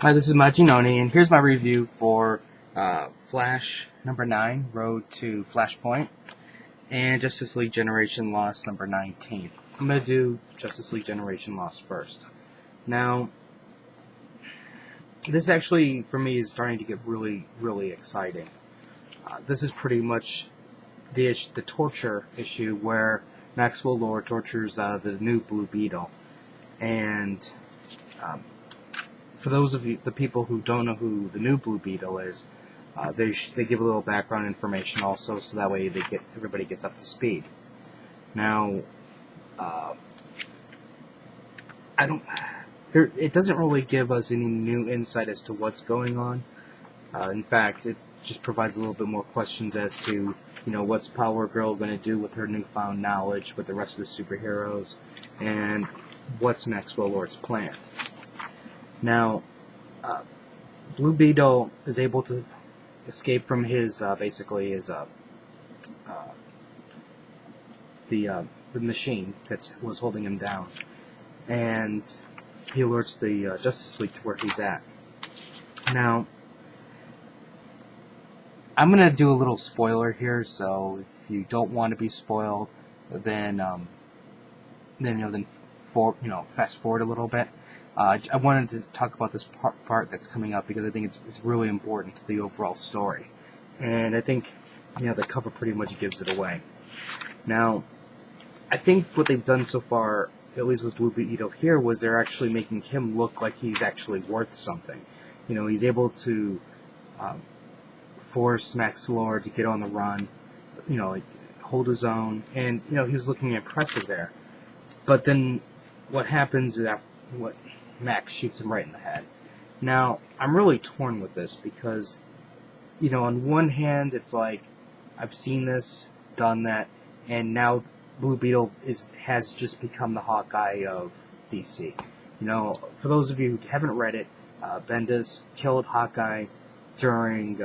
Hi, this is Machinoni, and here's my review for Flash number 9, Road to Flashpoint, and Justice League Generation Lost number 19. I'm going to do Justice League Generation Lost first. Now, this actually, for me, is starting to get really, really exciting. This is pretty much the torture issue where Maxwell Lord tortures the new Blue Beetle, and for those of you, the people who don't know who the new Blue Beetle is, they give a little background information also, so that way everybody gets up to speed. Now, it doesn't really give us any new insight as to what's going on. In fact, it just provides a little bit more questions as to, what's Power Girl going to do with her newfound knowledge with the rest of the superheroes, and what's Maxwell Lord's plan. Now, Blue Beetle is able to escape from his the machine that was holding him down, and he alerts the Justice League to where he's at. Now, I'm gonna do a little spoiler here, so if you don't want to be spoiled, then fast forward a little bit. I wanted to talk about this part that's coming up because I think it's really important to the overall story, and I think the cover pretty much gives it away. Now, I think what they've done so far, at least with Blue Beetle here, was they're actually making him look like he's actually worth something. He's able to force Max Lord to get on the run, hold his own, and he was looking impressive there. But then what happens is Max shoots him right in the head. Now, I'm really torn with this because, on one hand, it's like, I've seen this, done that, and now Blue Beetle has just become the Hawkeye of DC. For those of you who haven't read it, Bendis killed Hawkeye during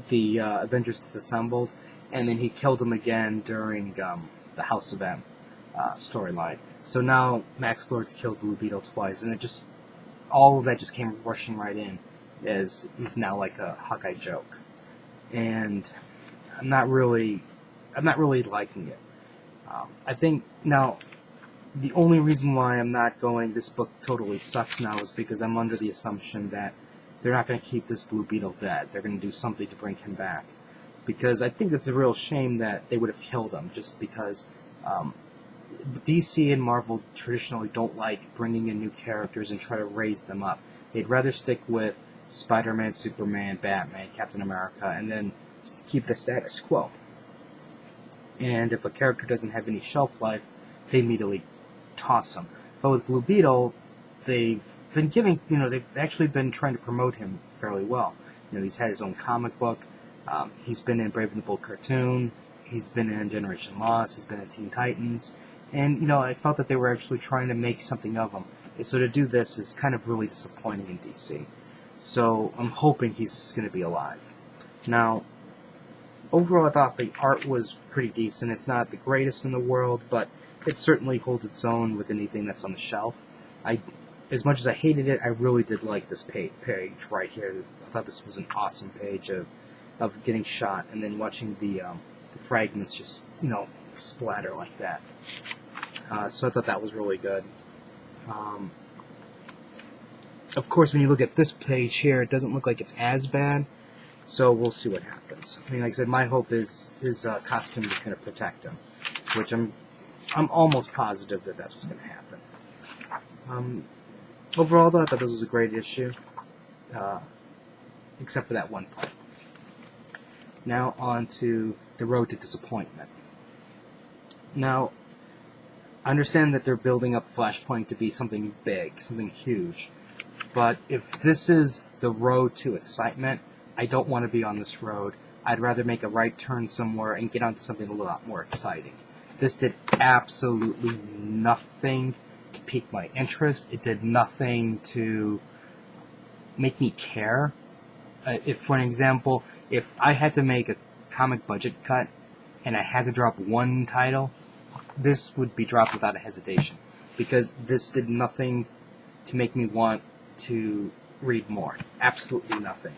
the Avengers Disassembled, and then he killed him again during the House of M storyline. So now Max Lord's killed Blue Beetle twice, and all of that just came rushing right in, as he's now like a Hawkeye joke, and I'm not really liking it. I think now the only reason why I'm not going, this book totally sucks now, is because I'm under the assumption that they're not going to keep this Blue Beetle dead. They're going to do something to bring him back, because I think it's a real shame that they would have killed him, just because DC and Marvel traditionally don't like bringing in new characters and try to raise them up. They'd rather stick with Spider-Man, Superman, Batman, Captain America, and then keep the status quo. And if a character doesn't have any shelf life, they immediately toss him. But with Blue Beetle, they've actually been trying to promote him fairly well. He's had his own comic book. He's been in Brave and the Bold cartoon. He's been in Generation Lost. He's been in Teen Titans. And, I felt that they were actually trying to make something of him. So to do this is kind of really disappointing in DC. So I'm hoping he's going to be alive. Now, overall, I thought the art was pretty decent. It's not the greatest in the world, but it certainly holds its own with anything that's on the shelf. As much as I hated it, I really did like this page right here. I thought this was an awesome page of getting shot and then watching the fragments just, splatter like that. So I thought that was really good. Of course, when you look at this page here, it doesn't look like it's as bad. So we'll see what happens. Like I said, my hope is his costume is going to protect him, which I'm almost positive that that's what's going to happen. Overall, though, I thought this was a great issue, except for that one part. Now on to the Road to Disappointment. Now, I understand that they're building up Flashpoint to be something big, something huge, but if this is the road to excitement, I don't want to be on this road. I'd rather make a right turn somewhere and get onto something a lot more exciting. This did absolutely nothing to pique my interest. It did nothing to make me care. If, for an example, if I had to make a comic budget cut and I had to drop one title, this would be dropped without a hesitation, because this did nothing to make me want to read more. Absolutely nothing.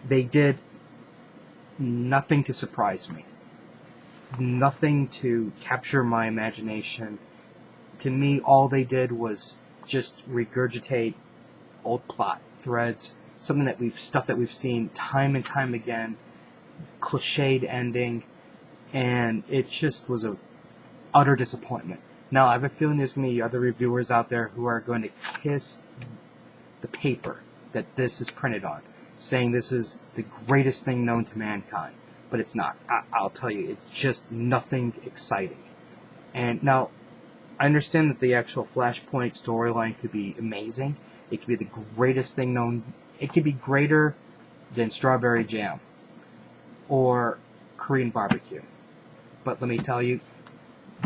They did nothing to surprise me. Nothing to capture my imagination. To me, all they did was just regurgitate old plot threads, stuff that we've seen time and time again, cliched ending, and it just was a utter disappointment. Now, I have a feeling there's going to be other reviewers out there who are going to kiss the paper that this is printed on, saying this is the greatest thing known to mankind. But it's not. I'll tell you, it's just nothing exciting. And now, I understand that the actual Flashpoint storyline could be amazing. It could be the greatest thing known. It could be greater than Strawberry Jam or Korean barbecue. But let me tell you,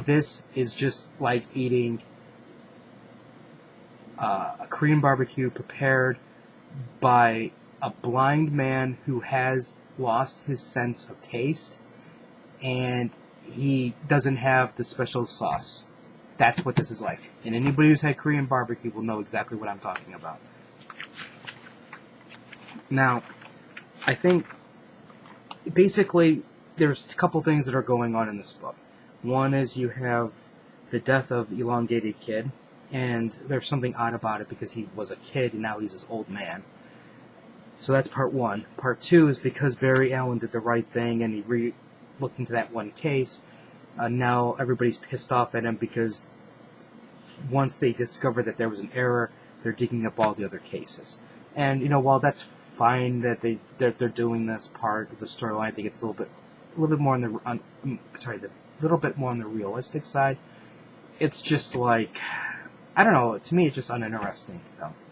this is just like eating a Korean barbecue prepared by a blind man who has lost his sense of taste, and he doesn't have the special sauce. That's what this is like. And anybody who's had Korean barbecue will know exactly what I'm talking about. Now, I think basically there's a couple things that are going on in this book. One is you have the death of Elongated Kid, and there's something odd about it because he was a kid and now he's this old man. So that's part one. Part two is because Barry Allen did the right thing and he looked into that one case. Now everybody's pissed off at him because once they discover that there was an error, they're digging up all the other cases. And while that's fine that they're doing this part of the storyline, I think it's a little bit more on the little bit more on the realistic side. It's just like, I don't know. To me, it's just uninteresting.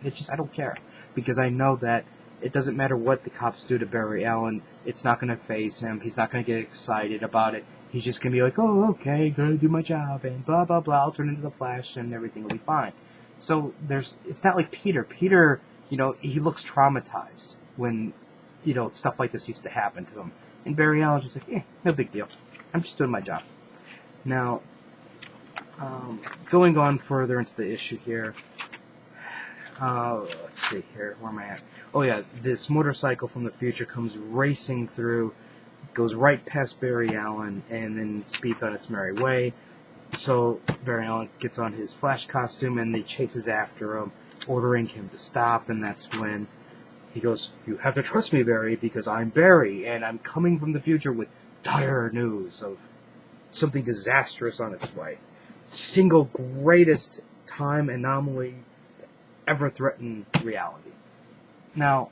It's just I don't care because I know that it doesn't matter what the cops do to Barry Allen. It's not going to faze him. He's not going to get excited about it. He's just going to be like, oh, okay, gonna do my job, and blah, blah, blah, I'll turn into the Flash, and everything will be fine. So it's not like Peter. Peter, he looks traumatized when, stuff like this used to happen to him. And Barry Allen's just like, no big deal. I'm just doing my job. Now, going on further into the issue here, let's see here, where am I at? Oh yeah, this motorcycle from the future comes racing through, goes right past Barry Allen, and then speeds on its merry way. So Barry Allen gets on his Flash costume, and he chases after him, ordering him to stop, and that's when he goes, "You have to trust me, Barry, because I'm Barry, and I'm coming from the future with dire news of something disastrous on its way. Single greatest time anomaly to ever threaten reality." Now,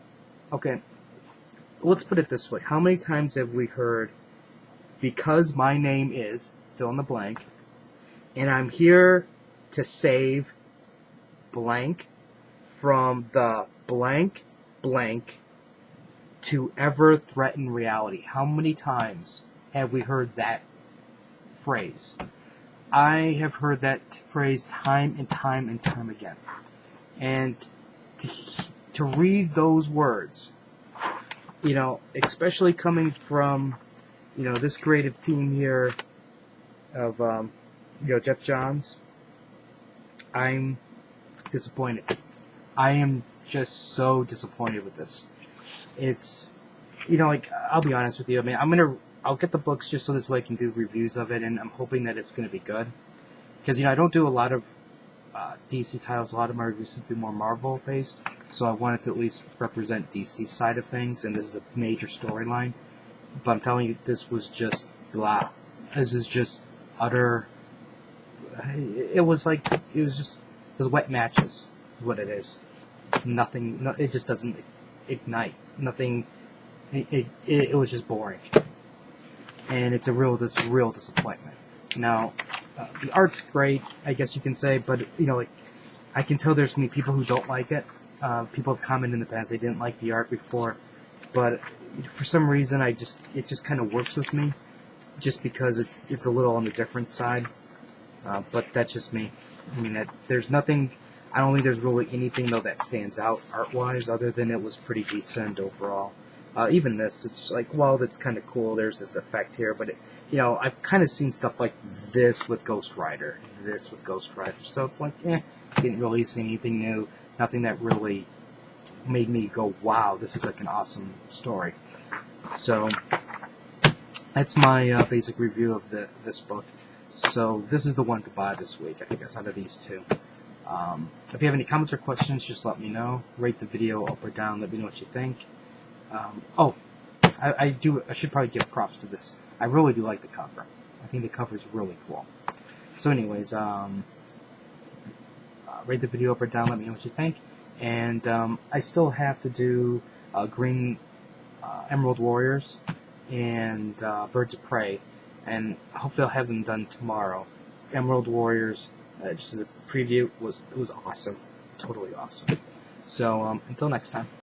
okay, let's put it this way. How many times have we heard, because my name is, fill in the blank, and I'm here to save blank from the blank blank to ever threaten reality? How many times have we heard that phrase? I have heard that phrase time and time and time again. And to read those words, especially coming from, this creative team here of, Jeff Johns, I'm disappointed. I am just so disappointed with this. It's, I'll be honest with you. I mean, I'll get the books just so this way I can do reviews of it, and I'm hoping that it's going to be good. Because, I don't do a lot of DC titles. A lot of my reviews have been more Marvel-based, so I wanted to at least represent DC's side of things, and this is a major storyline. But I'm telling you, this was just blah. This is just utter... It was wet matches, is what it is. Nothing, it just doesn't ignite. Nothing, it was just boring. And it's a real disappointment. Now, the art's great, I guess you can say, but, I can tell there's going to be people who don't like it. People have commented in the past they didn't like the art before, but for some reason it just kind of works with me, just because it's a little on the different side. But that's just me. I mean, there's nothing, I don't think there's really anything, though, that stands out art-wise, other than it was pretty decent overall. Even this, it's like, well, that's kind of cool, there's this effect here, but, I've kind of seen stuff like this with Ghost Rider, so it's like, didn't really see anything new, nothing that really made me go, wow, this is like an awesome story. So that's my basic review of this book. So this is the one to buy this week, I guess, out of these two. If you have any comments or questions, just let me know. Rate the video up or down. Let me know what you think. I should probably give props to this. I really do like the cover. I think the cover is really cool. So anyways, rate the video up or down. Let me know what you think. And I still have to do Green Emerald Warriors and Birds of Prey. And hopefully I'll have them done tomorrow. Emerald Warriors, just as a preview, it was awesome. Totally awesome. So until next time.